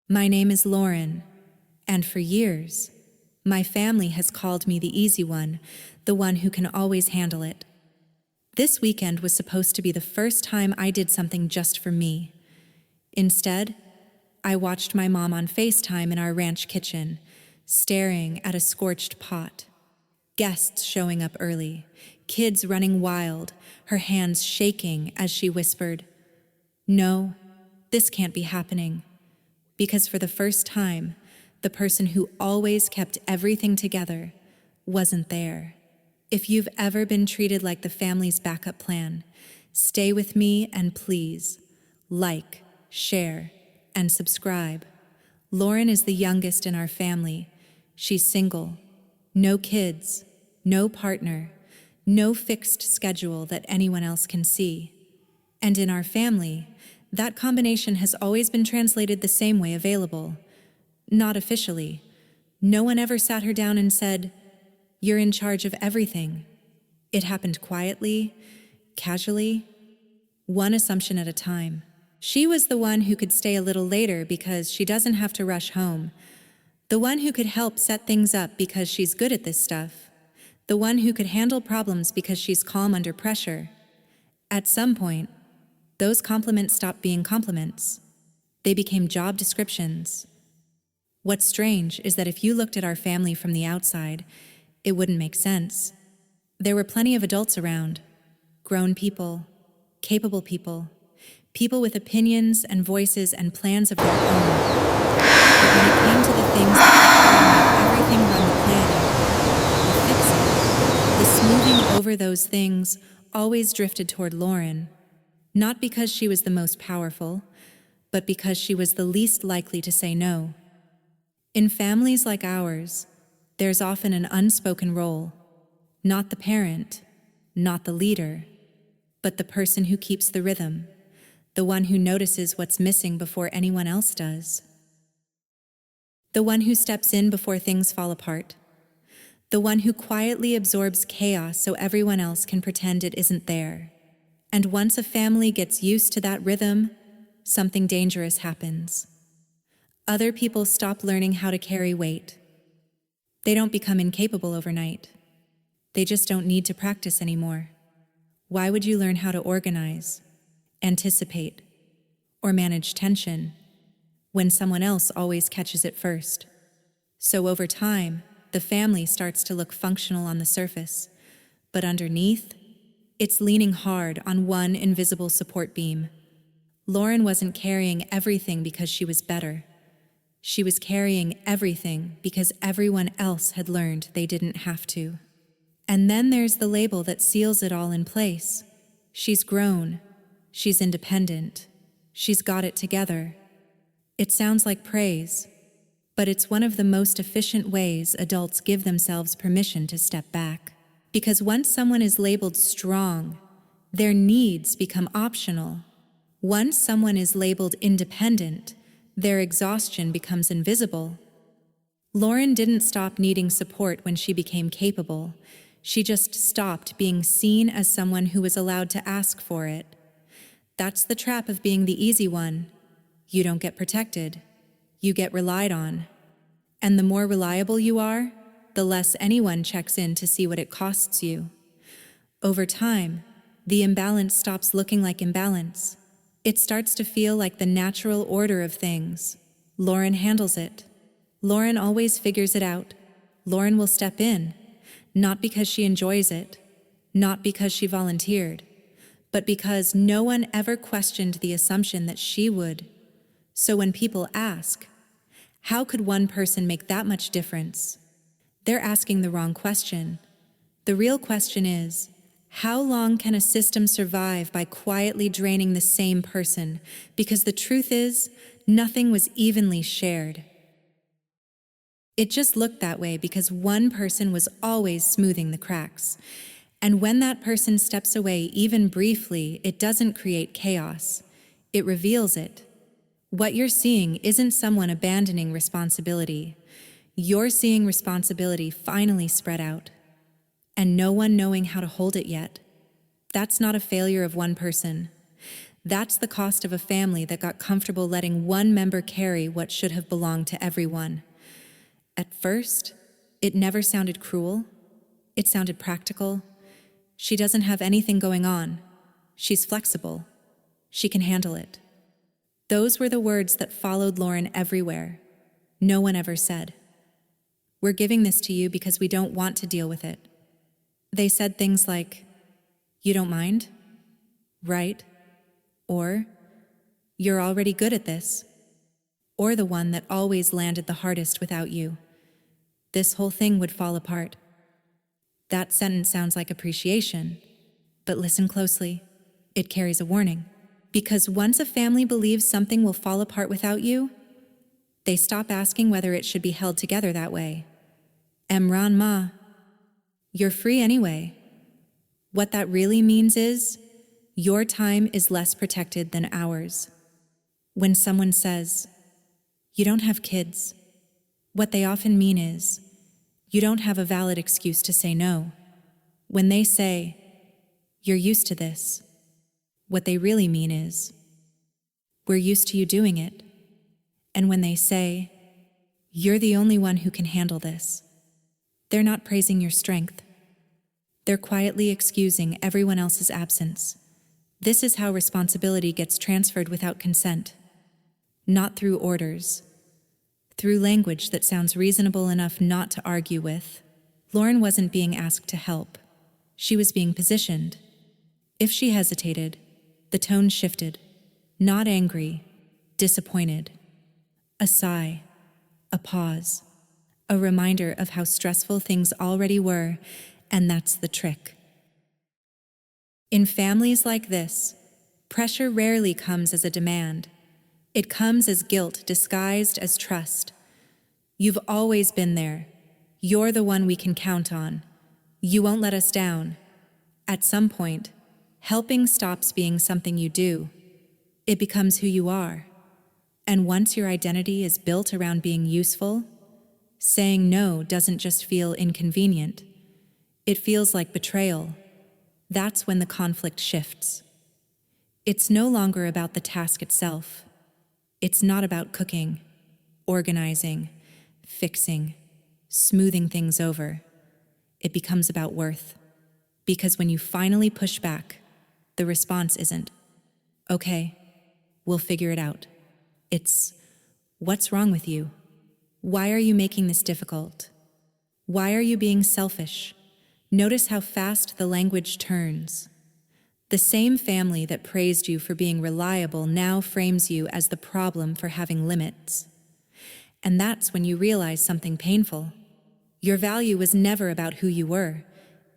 My name is Lauren, and for years, my family has called me the easy one, the one who can always handle it. This weekend was supposed to be the first time I did something just for me. Instead, I watched my mom on FaceTime in our ranch kitchen, staring at a scorched pot. Guests showing up early, kids running wild, her hands shaking as she whispered, "No, this can't be happening." Because for the first time, the person who always kept everything together wasn't there. If you've ever been treated like the family's backup plan, stay with me and please like, share, and subscribe. Lauren is the youngest in our family. She's single, no kids, no partner, no fixed schedule that anyone else can see. And in our family, that combination has always been translated the same way available. Not officially. No one ever sat her down and said, "You're in charge of everything." It happened quietly, casually, one assumption at a time. She was the one who could stay a little later because she doesn't have to rush home. The one who could help set things up because she's good at this stuff. The one who could handle problems because she's calm under pressure. At some point, those compliments stopped being compliments. They became job descriptions. What's strange is that if you looked at our family from the outside, it wouldn't make sense. There were plenty of adults around, grown people, capable people, people with opinions and voices and plans of their own. But when it came to the things that make everything run the planet, the fixing, the smoothing over those things always drifted toward Lauren. Not because she was the most powerful, but because she was the least likely to say no. In families like ours, there's often an unspoken role, not the parent, not the leader, but the person who keeps the rhythm, the one who notices what's missing before anyone else does. The one who steps in before things fall apart. The one who quietly absorbs chaos so everyone else can pretend it isn't there. And once a family gets used to that rhythm, something dangerous happens. Other people stop learning how to carry weight. They don't become incapable overnight. They just don't need to practice anymore. Why would you learn how to organize, anticipate, or manage tension when someone else always catches it first? So over time, the family starts to look functional on the surface, but underneath, it's leaning hard on one invisible support beam. Lauren wasn't carrying everything because she was better. She was carrying everything because everyone else had learned they didn't have to. And then there's the label that seals it all in place. She's grown. She's independent. She's got it together. It sounds like praise, but it's one of the most efficient ways adults give themselves permission to step back. Because once someone is labeled strong, their needs become optional. Once someone is labeled independent, their exhaustion becomes invisible. Lauren didn't stop needing support when she became capable. She just stopped being seen as someone who was allowed to ask for it. That's the trap of being the easy one. You don't get protected. You get relied on. And the more reliable you are, the less anyone checks in to see what it costs you. Over time, the imbalance stops looking like imbalance. It starts to feel like the natural order of things. Lauren handles it. Lauren always figures it out. Lauren will step in, not because she enjoys it, not because she volunteered, but because no one ever questioned the assumption that she would. So when people ask, how could one person make that much difference? They're asking the wrong question. The real question is, how long can a system survive by quietly draining the same person? Because the truth is, nothing was evenly shared. It just looked that way because one person was always smoothing the cracks. And when that person steps away, even briefly, it doesn't create chaos. It reveals it. What you're seeing isn't someone abandoning responsibility. You're seeing responsibility finally spread out, and no one knowing how to hold it yet. That's not a failure of one person. That's the cost of a family that got comfortable letting one member carry what should have belonged to everyone. At first, it never sounded cruel. It sounded practical. She doesn't have anything going on. She's flexible. She can handle it. Those were the words that followed Lauren everywhere. No one ever said, "We're giving this to you because we don't want to deal with it." They said things like, "You don't mind? Right?" Or, "You're already good at this." Or the one that always landed the hardest without you, "This whole thing would fall apart." That sentence sounds like appreciation, but listen closely. It carries a warning. Because once a family believes something will fall apart without you, they stop asking whether it should be held together that way. Emran ma. You're free anyway. What that really means is, your time is less protected than ours. When someone says, "You don't have kids," what they often mean is, "You don't have a valid excuse to say no." When they say, "You're used to this," what they really mean is, "We're used to you doing it." And when they say, "You're the only one who can handle this," they're not praising your strength. They're quietly excusing everyone else's absence. This is how responsibility gets transferred without consent. Not through orders. Through language that sounds reasonable enough not to argue with. Lauren wasn't being asked to help. She was being positioned. If she hesitated, the tone shifted. Not angry, disappointed. A sigh, a pause, a reminder of how stressful things already were, and that's the trick. In families like this, pressure rarely comes as a demand. It comes as guilt disguised as trust. "You've always been there. You're the one we can count on. You won't let us down." At some point, helping stops being something you do. It becomes who you are. And once your identity is built around being useful, saying no doesn't just feel inconvenient. It feels like betrayal. That's when the conflict shifts. It's no longer about the task itself. It's not about cooking, organizing, fixing, smoothing things over. It becomes about worth. Because when you finally push back, the response isn't, "Okay, we'll figure it out." It's, "What's wrong with you? Why are you making this difficult? Why are you being selfish?" Notice how fast the language turns. The same family that praised you for being reliable now frames you as the problem for having limits. And that's when you realize something painful. Your value was never about who you were.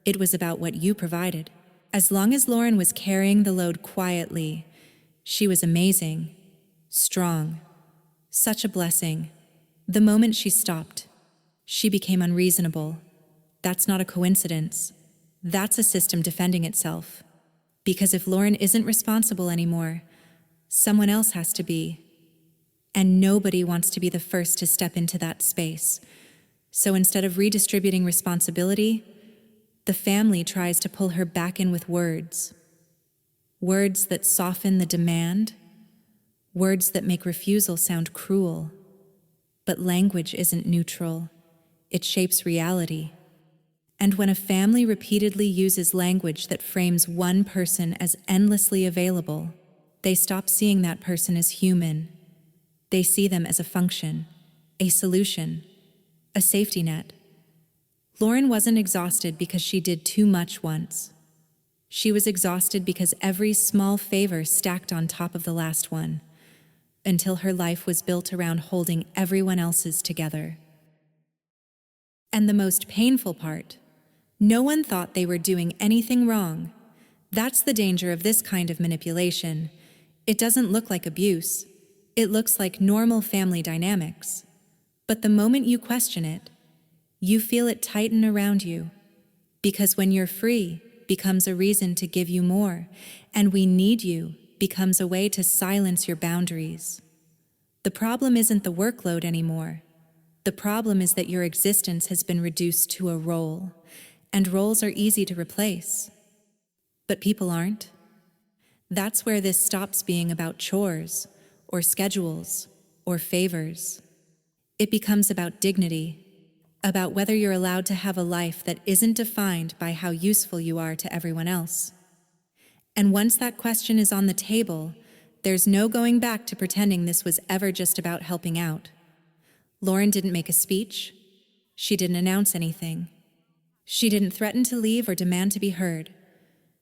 It was about what you provided. As long as Lauren was carrying the load quietly, she was amazing, strong, such a blessing. The moment she stopped, she became unreasonable. That's not a coincidence. That's a system defending itself. Because if Lauren isn't responsible anymore, someone else has to be. And nobody wants to be the first to step into that space. So instead of redistributing responsibility, the family tries to pull her back in with words. Words that soften the demand. Words that make refusal sound cruel. But language isn't neutral. It shapes reality. And when a family repeatedly uses language that frames one person as endlessly available, they stop seeing that person as human. They see them as a function, a solution, a safety net. Lauren wasn't exhausted because she did too much once. She was exhausted because every small favor stacked on top of the last one, until her life was built around holding everyone else's together. And the most painful part, no one thought they were doing anything wrong. That's the danger of this kind of manipulation. It doesn't look like abuse. It looks like normal family dynamics. But the moment you question it, you feel it tighten around you. Because when you're free becomes a reason to give you more, and we need you becomes a way to silence your boundaries. The problem isn't the workload anymore. The problem is that your existence has been reduced to a role, and roles are easy to replace. But people aren't. That's where this stops being about chores, or schedules, or favors. It becomes about dignity, about whether you're allowed to have a life that isn't defined by how useful you are to everyone else. And once that question is on the table, there's no going back to pretending this was ever just about helping out. Lauren didn't make a speech. She didn't announce anything. She didn't threaten to leave or demand to be heard.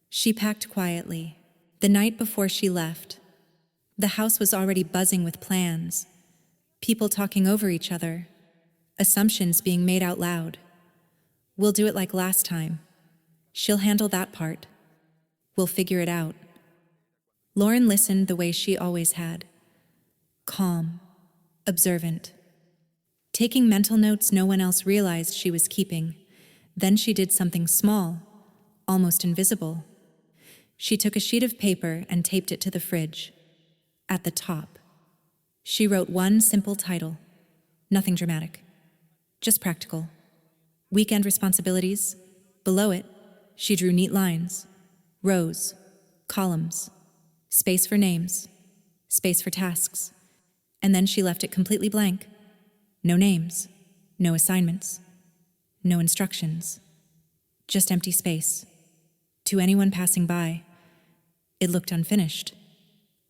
She packed quietly. The night before she left, the house was already buzzing with plans, people talking over each other, assumptions being made out loud. We'll do it like last time. She'll handle that part. We'll figure it out. Lauren listened the way she always had. Calm, observant, taking mental notes no one else realized she was keeping. Then she did something small, almost invisible. She took a sheet of paper and taped it to the fridge. At the top, she wrote one simple title. Nothing dramatic, just practical. Weekend responsibilities. Below it, she drew neat lines, rows, columns, space for names, space for tasks. And then she left it completely blank. No names, no assignments, no instructions, just empty space. To anyone passing by, it looked unfinished,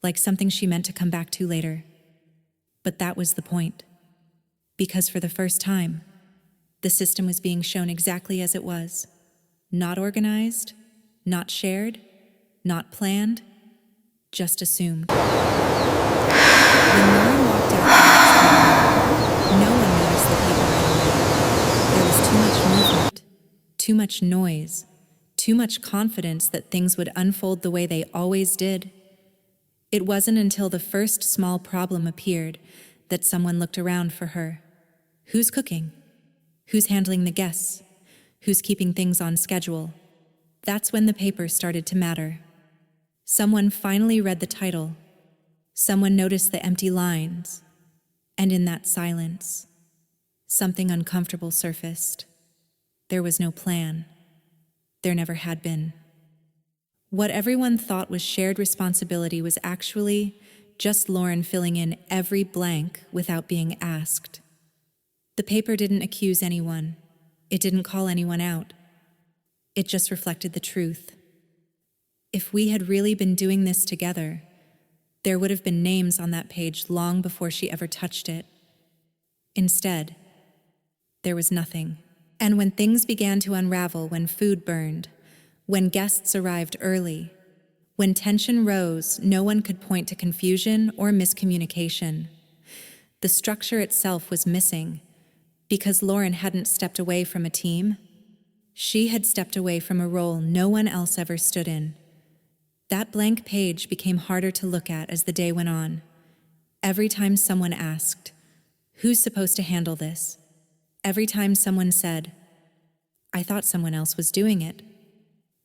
like something she meant to come back to later. But that was the point. Because for the first time, the system was being shown exactly as it was. Not organized, not shared, not planned, just assumed. When Lauren walked out the next morning, no one noticed the paper anymore. There was too much movement, too much noise, too much confidence that things would unfold the way they always did. It wasn't until the first small problem appeared that someone looked around for her. Who's cooking? Who's handling the guests? Who's keeping things on schedule? That's when the paper started to matter. Someone finally read the title. Someone noticed the empty lines. And in that silence, something uncomfortable surfaced. There was no plan. There never had been. What everyone thought was shared responsibility was actually just Lauren filling in every blank without being asked. The paper didn't accuse anyone. It didn't call anyone out. It just reflected the truth. If we had really been doing this together, there would have been names on that page long before she ever touched it. Instead, there was nothing. And when things began to unravel, when food burned, when guests arrived early, when tension rose, no one could point to confusion or miscommunication. The structure itself was missing because Lauren hadn't stepped away from a team. She had stepped away from a role no one else ever stood in. That blank page became harder to look at as the day went on. Every time someone asked, "Who's supposed to handle this?" Every time someone said, "I thought someone else was doing it,"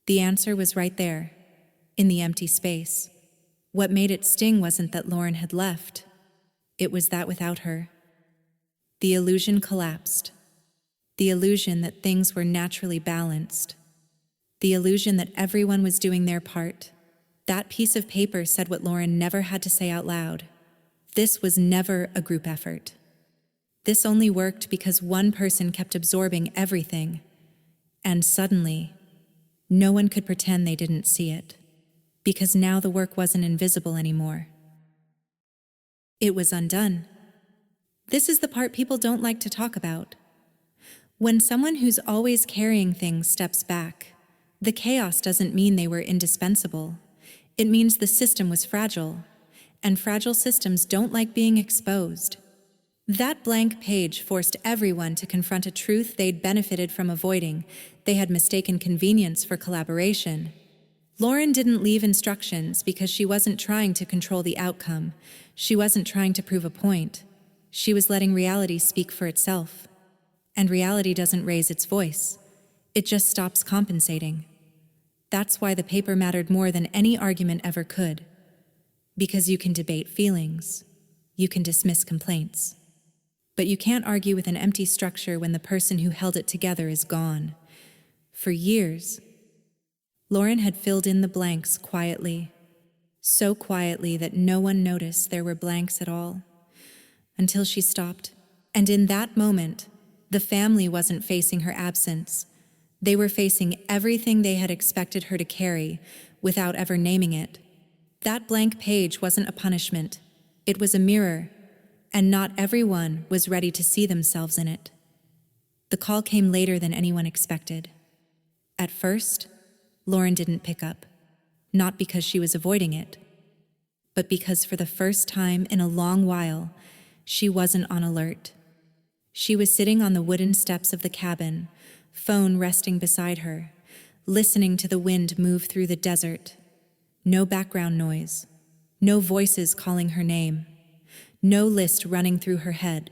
the answer was right there, in the empty space. What made it sting wasn't that Lauren had left. It was that without her, the illusion collapsed. The illusion that things were naturally balanced. The illusion that everyone was doing their part. That piece of paper said what Lauren never had to say out loud. This was never a group effort. This only worked because one person kept absorbing everything. And suddenly, no one could pretend they didn't see it, because now the work wasn't invisible anymore. It was undone. This is the part people don't like to talk about. When someone who's always carrying things steps back, the chaos doesn't mean they were indispensable. It means the system was fragile, and fragile systems don't like being exposed. That blank page forced everyone to confront a truth they'd benefited from avoiding. They had mistaken convenience for collaboration. Lauren didn't leave instructions because she wasn't trying to control the outcome. She wasn't trying to prove a point. She was letting reality speak for itself. And reality doesn't raise its voice. It just stops compensating. That's why the paper mattered more than any argument ever could. Because you can debate feelings. You can dismiss complaints. But you can't argue with an empty structure when the person who held it together is gone. For years, Lauren had filled in the blanks quietly. so quietly that no one noticed there were blanks at all, until she stopped. And in that moment, the family wasn't facing her absence. They were facing everything they had expected her to carry without ever naming it. That blank page wasn't a punishment. It was a mirror, and not everyone was ready to see themselves in it. The call came later than anyone expected. At first, Lauren didn't pick up, not because she was avoiding it, but because for the first time in a long while, she wasn't on alert. She was sitting on the wooden steps of the cabin, phone resting beside her, listening to the wind move through the desert. No background noise, no voices calling her name, no list running through her head.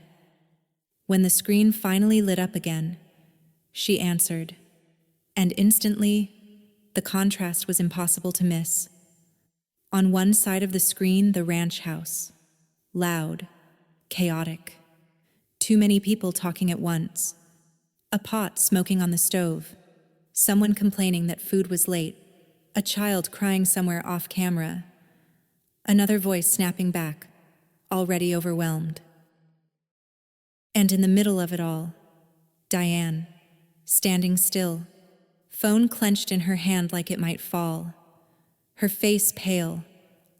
When the screen finally lit up again, she answered, and instantly, the contrast was impossible to miss. On one side of the screen, the ranch house, loud, chaotic. Too many people talking at once. A pot smoking on the stove. Someone complaining that food was late. A child crying somewhere off camera. Another voice snapping back, already overwhelmed. And in the middle of it all, Diane, standing still, phone clenched in her hand like it might fall. Her face pale,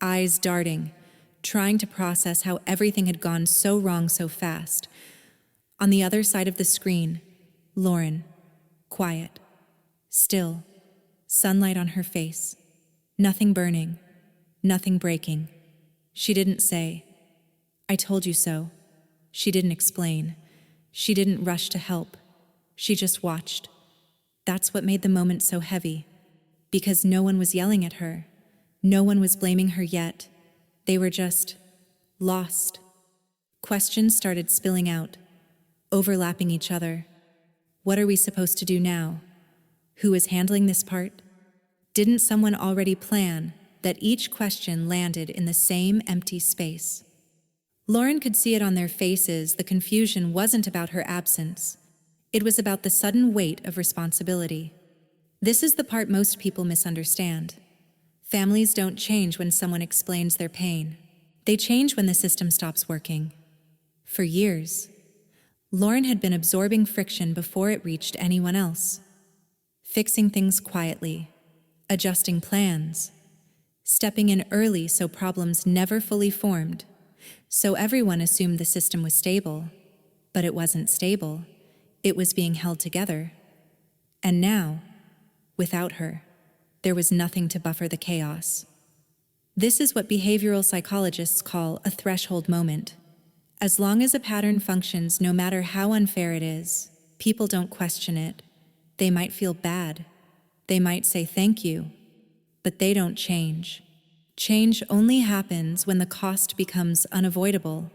eyes darting, trying to process how everything had gone so wrong so fast. On the other side of the screen, Lauren, quiet, still, sunlight on her face, nothing burning, nothing breaking. She didn't say, "I told you so." She didn't explain. She didn't rush to help. She just watched. That's what made the moment so heavy, because no one was yelling at her. No one was blaming her yet. They were just lost. Questions started spilling out, overlapping each other. What are we supposed to do now? Who is handling this part? Didn't someone already plan that each question landed in the same empty space? Lauren could see it on their faces. The confusion wasn't about her absence. It was about the sudden weight of responsibility. This is the part most people misunderstand. Families don't change when someone explains their pain. They change when the system stops working. For years, Lauren had been absorbing friction before it reached anyone else. Fixing things quietly, adjusting plans, stepping in early so problems never fully formed. So everyone assumed the system was stable, but it wasn't stable. It was being held together. And now, without her, there was nothing to buffer the chaos. This is what behavioral psychologists call a threshold moment. As long as a pattern functions, no matter how unfair it is, people don't question it. They might feel bad. They might say thank you, but they don't change. Change only happens when the cost becomes unavoidable.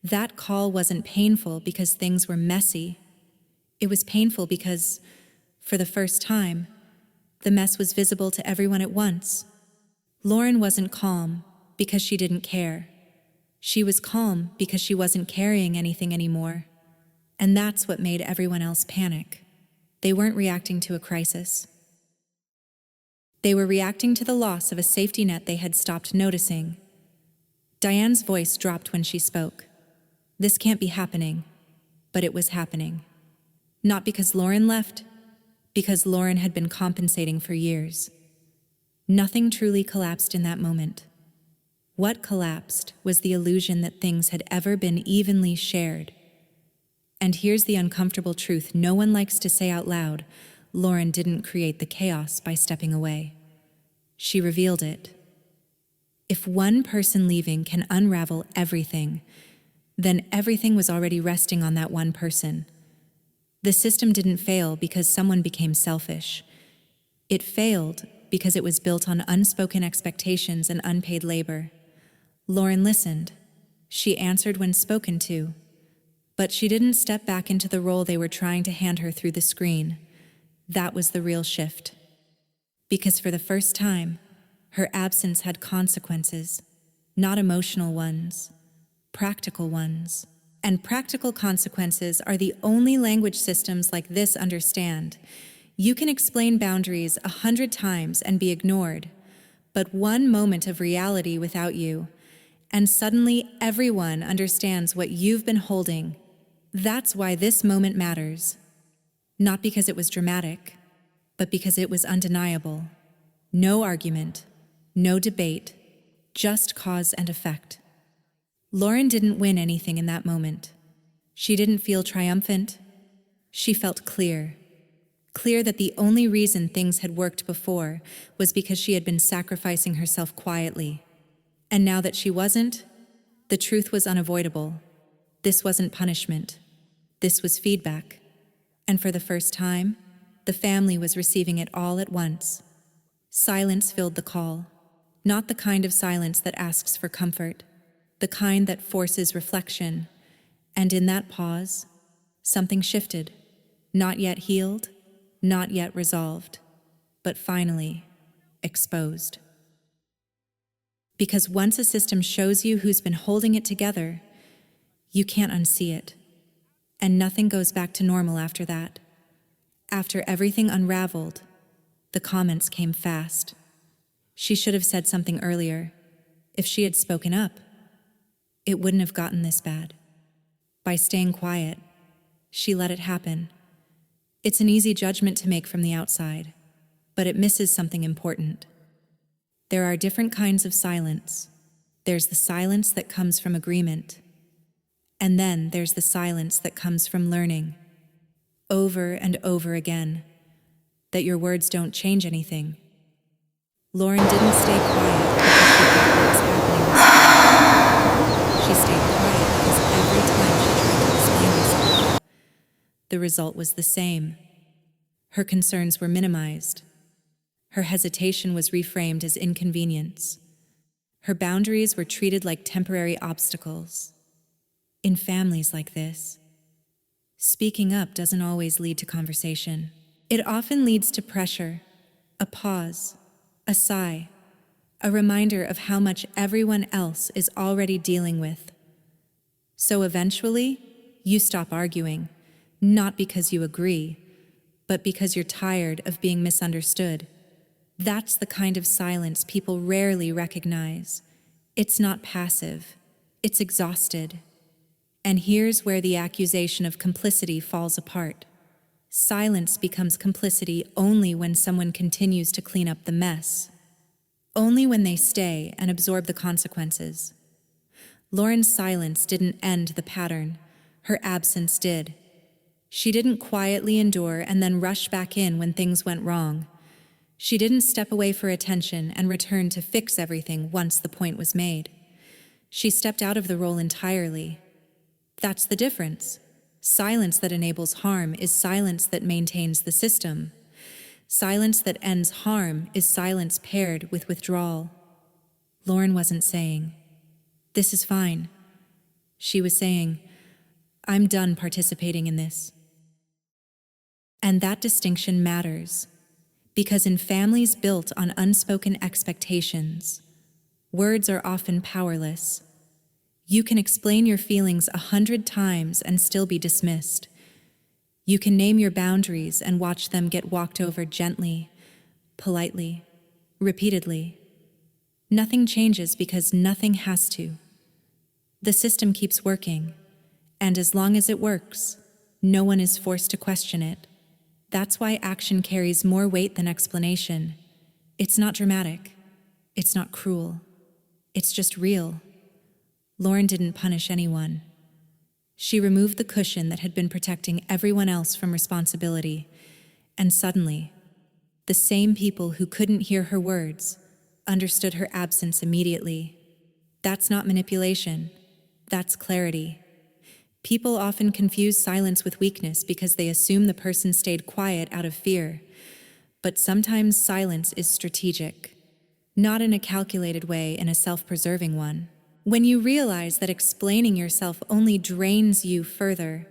That call wasn't painful because things were messy. It was painful because, for the first time, the mess was visible to everyone at once. Lauren wasn't calm because she didn't care. She was calm because she wasn't carrying anything anymore. And that's what made everyone else panic. They weren't reacting to a crisis. They were reacting to the loss of a safety net they had stopped noticing. Diane's voice dropped when she spoke. This can't be happening, but it was happening. Not because Lauren left, because Lauren had been compensating for years. Nothing truly collapsed in that moment. What collapsed was the illusion that things had ever been evenly shared. And here's the uncomfortable truth no one likes to say out loud: Lauren didn't create the chaos by stepping away. She revealed it. If one person leaving can unravel everything, then everything was already resting on that one person. The system didn't fail because someone became selfish. It failed because it was built on unspoken expectations and unpaid labor. Lauren listened. She answered when spoken to. But she didn't step back into the role they were trying to hand her through the screen. That was the real shift. Because for the first time, her absence had consequences, not emotional ones, practical ones. And practical consequences are the only language systems like this understand. You can explain boundaries 100 times and be ignored, but one moment of reality without you, and suddenly everyone understands what you've been holding. That's why this moment matters. Not because it was dramatic, but because it was undeniable. No argument, no debate, just cause and effect. Lauren didn't win anything in that moment. She didn't feel triumphant. She felt clear. Clear that the only reason things had worked before was because she had been sacrificing herself quietly. And now that she wasn't, the truth was unavoidable. This wasn't punishment. This was feedback. And for the first time, the family was receiving it all at once. Silence filled the call. Not the kind of silence that asks for comfort, the kind that forces reflection. And in that pause, something shifted. Not yet healed, not yet resolved, but finally exposed. Because once a system shows you who's been holding it together, you can't unsee it. And nothing goes back to normal after that. After everything unraveled, the comments came fast. She should have said something earlier. If she had spoken up, it wouldn't have gotten this bad. By staying quiet, she let it happen. It's an easy judgment to make from the outside, but it misses something important. There are different kinds of silence. There's the silence that comes from agreement. And then there's the silence that comes from learning, over and over again, that your words don't change anything. Lauren didn't stay quiet because she thought what was happening was bad. She stayed quiet because every time she tried to explain herself, the result was the same. Her concerns were minimized. Her hesitation was reframed as inconvenience. Her boundaries were treated like temporary obstacles. In families like this, speaking up doesn't always lead to conversation. It often leads to pressure, a pause, a sigh, a reminder of how much everyone else is already dealing with. So eventually, you stop arguing, not because you agree, but because you're tired of being misunderstood. That's the kind of silence people rarely recognize. It's not passive, it's exhausted. And here's where the accusation of complicity falls apart. Silence becomes complicity only when someone continues to clean up the mess. Only when they stay and absorb the consequences. Lauren's silence didn't end the pattern. Her absence did. She didn't quietly endure and then rush back in when things went wrong. She didn't step away for attention and return to fix everything once the point was made. She stepped out of the role entirely. That's the difference. Silence that enables harm is silence that maintains the system. Silence that ends harm is silence paired with withdrawal. Lauren wasn't saying, "This is fine." She was saying, "I'm done participating in this." And that distinction matters, because in families built on unspoken expectations, words are often powerless. You can explain your feelings 100 times and still be dismissed. You can name your boundaries and watch them get walked over gently, politely, repeatedly. Nothing changes because nothing has to. The system keeps working, and as long as it works, no one is forced to question it. That's why action carries more weight than explanation. It's not dramatic. It's not cruel. It's just real. Lauren didn't punish anyone. She removed the cushion that had been protecting everyone else from responsibility, and suddenly, the same people who couldn't hear her words understood her absence immediately. That's not manipulation. That's clarity. People often confuse silence with weakness because they assume the person stayed quiet out of fear. But sometimes silence is strategic, not in a calculated way, in a self-preserving one. When you realize that explaining yourself only drains you further,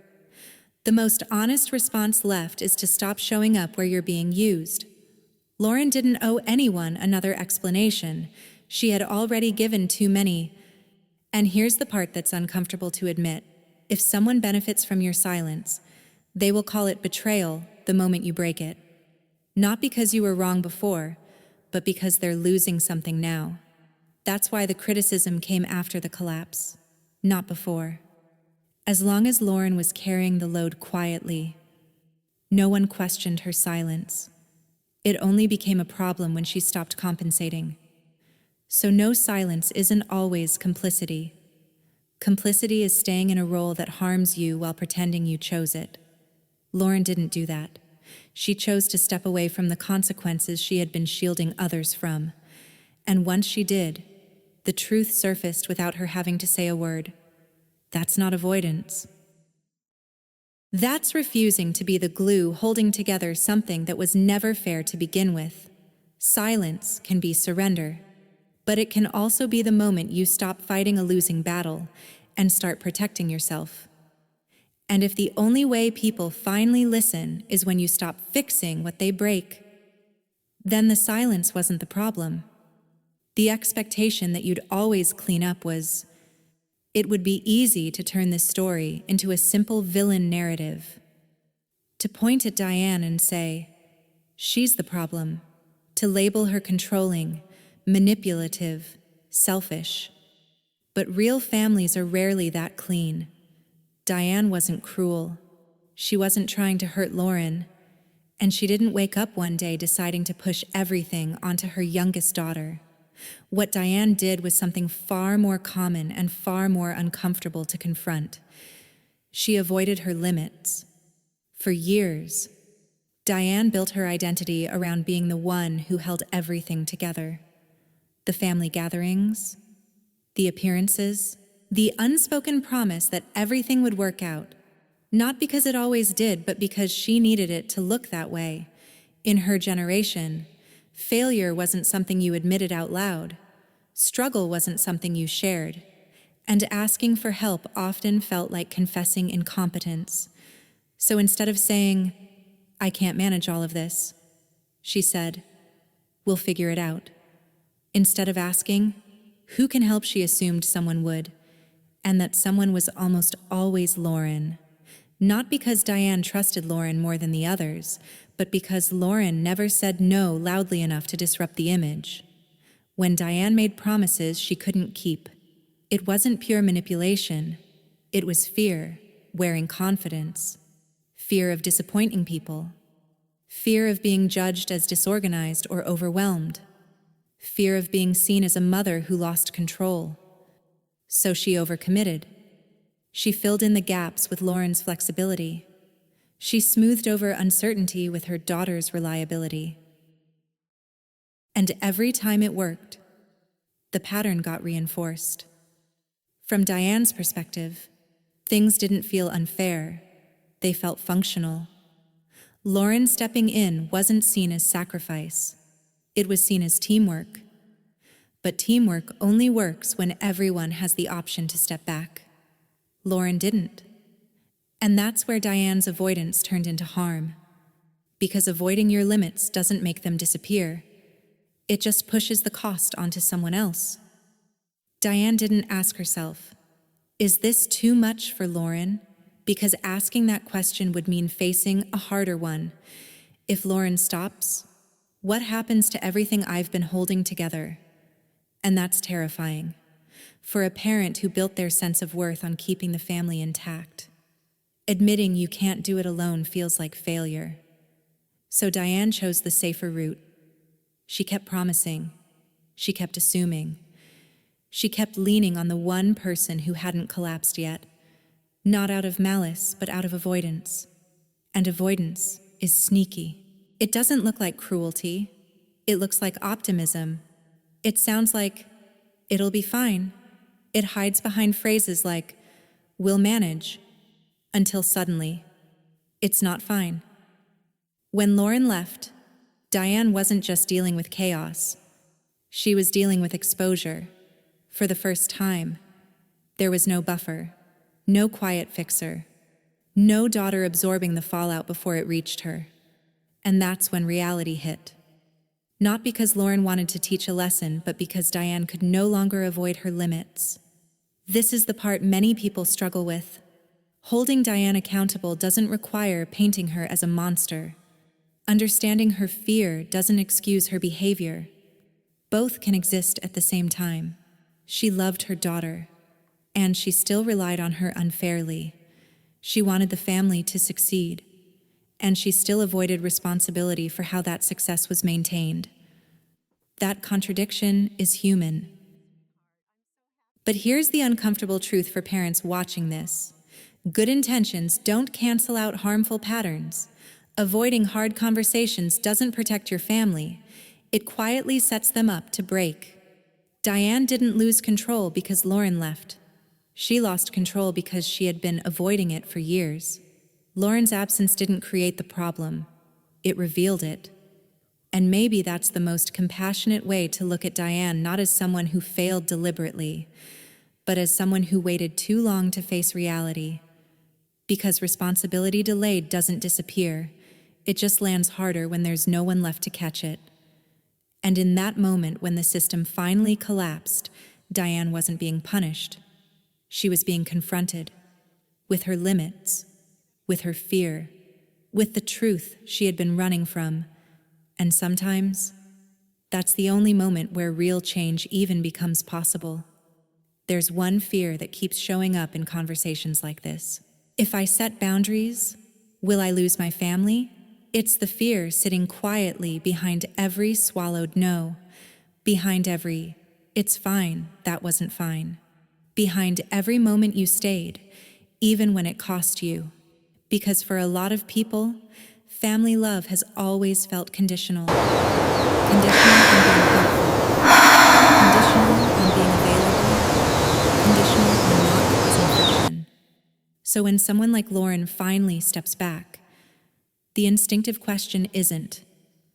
the most honest response left is to stop showing up where you're being used. Lauren didn't owe anyone another explanation. She had already given too many. And here's the part that's uncomfortable to admit. If someone benefits from your silence, they will call it betrayal the moment you break it. Not because you were wrong before, but because they're losing something now. That's why the criticism came after the collapse, not before. As long as Lauren was carrying the load quietly, no one questioned her silence. It only became a problem when she stopped compensating. So no, silence isn't always complicity. Complicity is staying in a role that harms you while pretending you chose it. Lauren didn't do that. She chose to step away from the consequences she had been shielding others from. And once she did, the truth surfaced without her having to say a word. That's not avoidance. That's refusing to be the glue holding together something that was never fair to begin with. Silence can be surrender, but it can also be the moment you stop fighting a losing battle and start protecting yourself. And if the only way people finally listen is when you stop fixing what they break, then the silence wasn't the problem. The expectation that you'd always clean up was, it would be easy to turn this story into a simple villain narrative. To point at Diane and say, she's the problem. To label her controlling, manipulative, selfish. But real families are rarely that clean. Diane wasn't cruel. She wasn't trying to hurt Lauren. And she didn't wake up one day deciding to push everything onto her youngest daughter. What Diane did was something far more common and far more uncomfortable to confront. She avoided her limits. For years, Diane built her identity around being the one who held everything together. The family gatherings, the appearances, the unspoken promise that everything would work out. Not because it always did, but because she needed it to look that way. In her generation, failure wasn't something you admitted out loud. Struggle wasn't something you shared. And asking for help often felt like confessing incompetence. So instead of saying, I can't manage all of this, she said, we'll figure it out. Instead of asking, who can help, she assumed someone would. And that someone was almost always Lauren. Not because Diane trusted Lauren more than the others, but because Lauren never said no loudly enough to disrupt the image. When Diane made promises she couldn't keep, it wasn't pure manipulation. It was fear, wearing confidence. Fear of disappointing people. Fear of being judged as disorganized or overwhelmed. Fear of being seen as a mother who lost control. So she overcommitted. She filled in the gaps with Lauren's flexibility. She smoothed over uncertainty with her daughter's reliability. And every time it worked, the pattern got reinforced. From Diane's perspective, things didn't feel unfair. They felt functional. Lauren stepping in wasn't seen as sacrifice. It was seen as teamwork. But teamwork only works when everyone has the option to step back. Lauren didn't. And that's where Diane's avoidance turned into harm. Because avoiding your limits doesn't make them disappear. It just pushes the cost onto someone else. Diane didn't ask herself, is this too much for Lauren? Because asking that question would mean facing a harder one. If Lauren stops, what happens to everything I've been holding together? And that's terrifying. For a parent who built their sense of worth on keeping the family intact. Admitting you can't do it alone feels like failure. So Diane chose the safer route. She kept promising. She kept assuming. She kept leaning on the one person who hadn't collapsed yet. Not out of malice, but out of avoidance. And avoidance is sneaky. It doesn't look like cruelty. It looks like optimism. It sounds like, it'll be fine. It hides behind phrases like, we'll manage. Until suddenly, it's not fine. When Lauren left, Diane wasn't just dealing with chaos. She was dealing with exposure. For the first time, there was no buffer, no quiet fixer, no daughter absorbing the fallout before it reached her. And that's when reality hit. Not because Lauren wanted to teach a lesson, but because Diane could no longer avoid her limits. This is the part many people struggle with. Holding Diane accountable doesn't require painting her as a monster. Understanding her fear doesn't excuse her behavior. Both can exist at the same time. She loved her daughter, and she still relied on her unfairly. She wanted the family to succeed, and she still avoided responsibility for how that success was maintained. That contradiction is human. But here's the uncomfortable truth for parents watching this. Good intentions don't cancel out harmful patterns. Avoiding hard conversations doesn't protect your family. It quietly sets them up to break. Diane didn't lose control because Lauren left. She lost control because she had been avoiding it for years. Lauren's absence didn't create the problem. It revealed it. And maybe that's the most compassionate way to look at Diane, not as someone who failed deliberately, but as someone who waited too long to face reality. Because responsibility delayed doesn't disappear. It just lands harder when there's no one left to catch it. And in that moment when the system finally collapsed, Diane wasn't being punished. She was being confronted with her limits, with her fear, with the truth she had been running from. And sometimes, that's the only moment where real change even becomes possible. There's one fear that keeps showing up in conversations like this. If I set boundaries, will I lose my family? It's the fear sitting quietly behind every swallowed no, behind every, it's fine, that wasn't fine, behind every moment you stayed, even when it cost you. Because for a lot of people, family love has always felt conditional. Conditional on being helpful, conditional on being available, conditional on not causing friction. So when someone like Lauren finally steps back, the instinctive question isn't,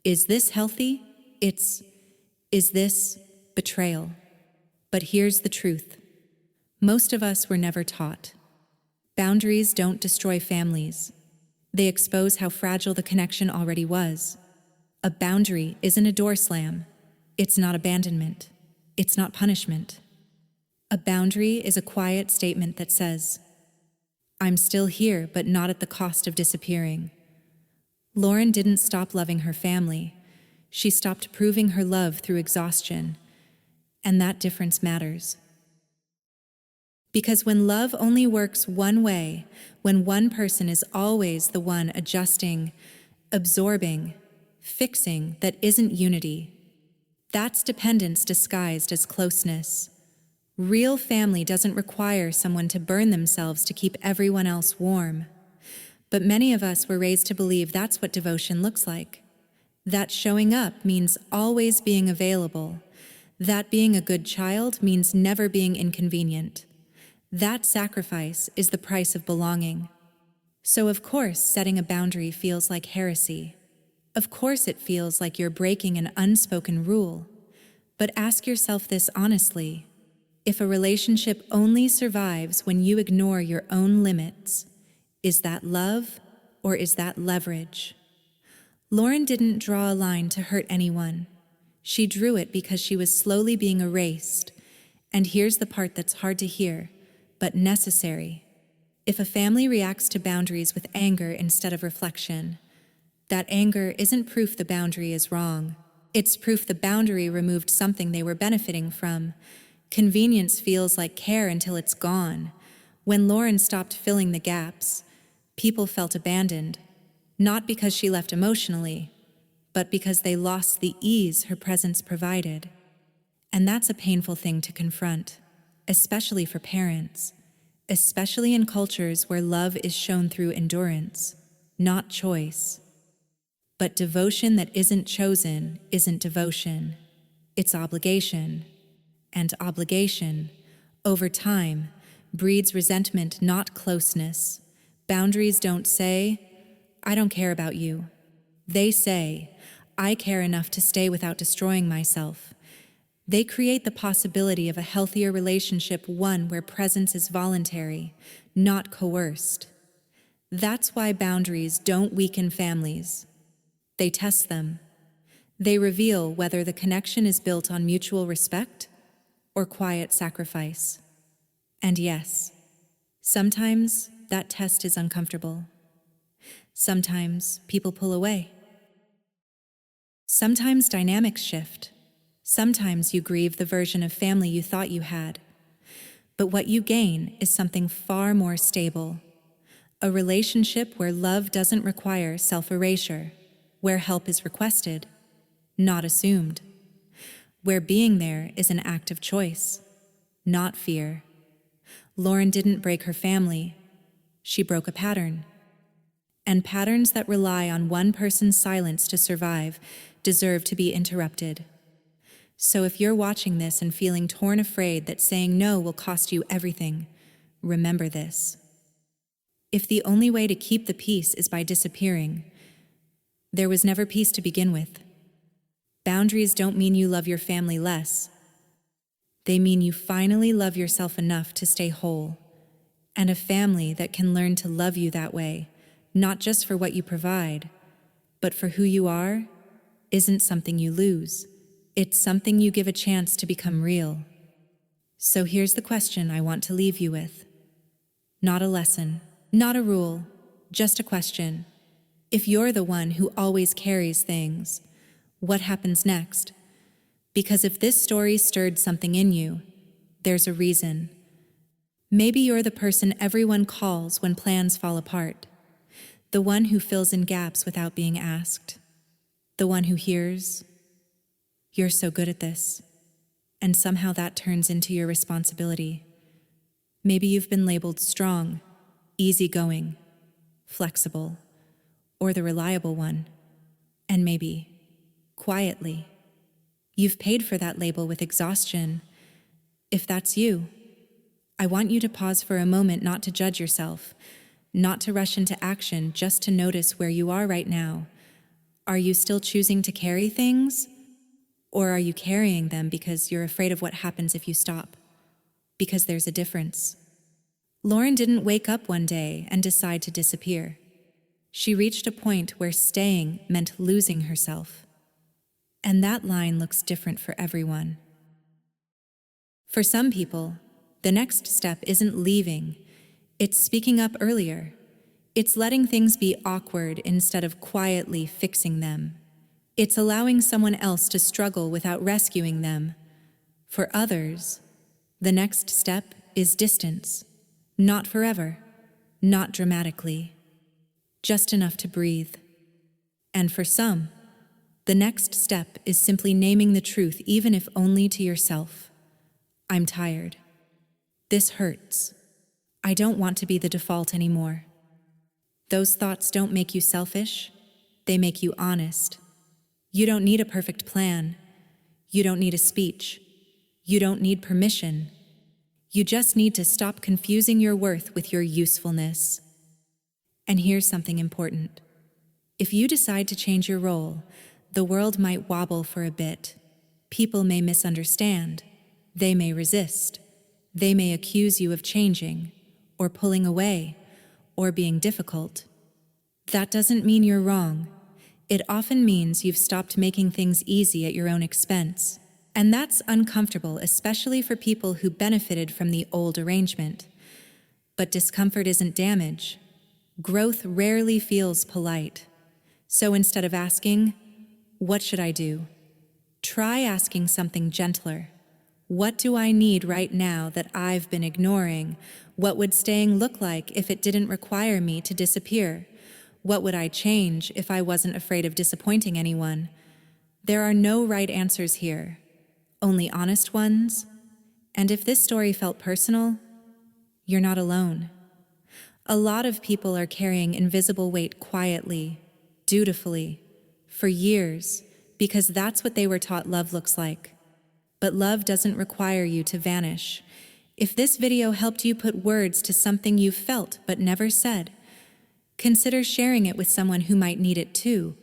is this healthy? It's, is this betrayal? But here's the truth. Most of us were never taught. Boundaries don't destroy families. They expose how fragile the connection already was. A boundary isn't a door slam. It's not abandonment. It's not punishment. A boundary is a quiet statement that says, I'm still here, but not at the cost of disappearing. Lauren didn't stop loving her family. She stopped proving her love through exhaustion. And that difference matters. Because when love only works one way, when one person is always the one adjusting, absorbing, fixing, that isn't unity. That's dependence disguised as closeness. Real family doesn't require someone to burn themselves to keep everyone else warm. But many of us were raised to believe that's what devotion looks like. That showing up means always being available. That being a good child means never being inconvenient. That sacrifice is the price of belonging. So of course, setting a boundary feels like heresy. Of course it feels like you're breaking an unspoken rule. But ask yourself this honestly. If a relationship only survives when you ignore your own limits, is that love or is that leverage? Lauren didn't draw a line to hurt anyone. She drew it because she was slowly being erased. And here's the part that's hard to hear, but necessary. If a family reacts to boundaries with anger instead of reflection, that anger isn't proof the boundary is wrong. It's proof the boundary removed something they were benefiting from. Convenience feels like care until it's gone. When Lauren stopped filling the gaps, people felt abandoned, not because she left emotionally, but because they lost the ease her presence provided. And that's a painful thing to confront, especially for parents, especially in cultures where love is shown through endurance, not choice. But devotion that isn't chosen isn't devotion, it's obligation. And obligation, over time, breeds resentment, not closeness. Boundaries don't say, I don't care about you. They say, I care enough to stay without destroying myself. They create the possibility of a healthier relationship, one where presence is voluntary, not coerced. That's why boundaries don't weaken families. They test them. They reveal whether the connection is built on mutual respect or quiet sacrifice. And yes, sometimes that test is uncomfortable. Sometimes people pull away. Sometimes dynamics shift. Sometimes you grieve the version of family you thought you had. But what you gain is something far more stable. A relationship where love doesn't require self-erasure, where help is requested, not assumed, where being there is an act of choice, not fear. Lauren didn't break her family. She broke a pattern. And patterns that rely on one person's silence to survive deserve to be interrupted. So if you're watching this and feeling torn, afraid that saying no will cost you everything, remember this. If the only way to keep the peace is by disappearing, there was never peace to begin with. Boundaries don't mean you love your family less. They mean you finally love yourself enough to stay whole. And a family that can learn to love you that way, not just for what you provide, but for who you are, isn't something you lose. It's something you give a chance to become real. So here's the question I want to leave you with. Not a lesson, not a rule, just a question. If you're the one who always carries things, what happens next? Because if this story stirred something in you, there's a reason. Maybe you're the person everyone calls when plans fall apart. The one who fills in gaps without being asked. The one who hears, "You're so good at this," and somehow that turns into your responsibility. Maybe you've been labeled strong, easygoing, flexible, or the reliable one. And maybe, quietly, you've paid for that label with exhaustion. If that's you, I want you to pause for a moment, not to judge yourself, not to rush into action, just to notice where you are right now. Are you still choosing to carry things? Or are you carrying them because you're afraid of what happens if you stop? Because there's a difference. Lauren didn't wake up one day and decide to disappear. She reached a point where staying meant losing herself. And that line looks different for everyone. For some people, the next step isn't leaving, it's speaking up earlier. It's letting things be awkward instead of quietly fixing them. It's allowing someone else to struggle without rescuing them. For others, the next step is distance. Not forever, not dramatically, just enough to breathe. And for some, the next step is simply naming the truth, even if only to yourself. I'm tired. This hurts. I don't want to be the default anymore. Those thoughts don't make you selfish, they make you honest. You don't need a perfect plan. You don't need a speech. You don't need permission. You just need to stop confusing your worth with your usefulness. And here's something important. If you decide to change your role, the world might wobble for a bit. People may misunderstand. They may resist. They may accuse you of changing, or pulling away, or being difficult. That doesn't mean you're wrong. It often means you've stopped making things easy at your own expense. And that's uncomfortable, especially for people who benefited from the old arrangement. But discomfort isn't damage. Growth rarely feels polite. So instead of asking, "What should I do?" try asking something gentler. What do I need right now that I've been ignoring? What would staying look like if it didn't require me to disappear? What would I change if I wasn't afraid of disappointing anyone? There are no right answers here, only honest ones. And if this story felt personal, you're not alone. A lot of people are carrying invisible weight quietly, dutifully, for years, because that's what they were taught love looks like. But love doesn't require you to vanish. If this video helped you put words to something you felt but never said, consider sharing it with someone who might need it too.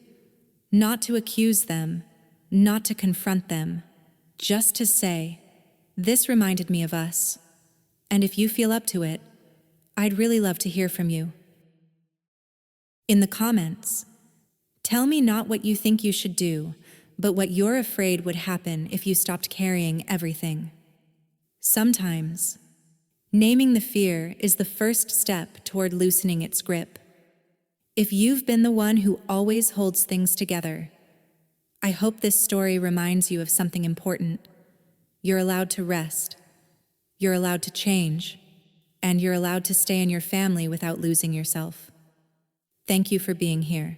Not to accuse them, not to confront them, just to say, "This reminded me of us." And if you feel up to it, I'd really love to hear from you. In the comments, tell me not what you think you should do, but what you're afraid would happen if you stopped carrying everything. Sometimes, naming the fear is the first step toward loosening its grip. If you've been the one who always holds things together, I hope this story reminds you of something important. You're allowed to rest. You're allowed to change. And you're allowed to stay in your family without losing yourself. Thank you for being here.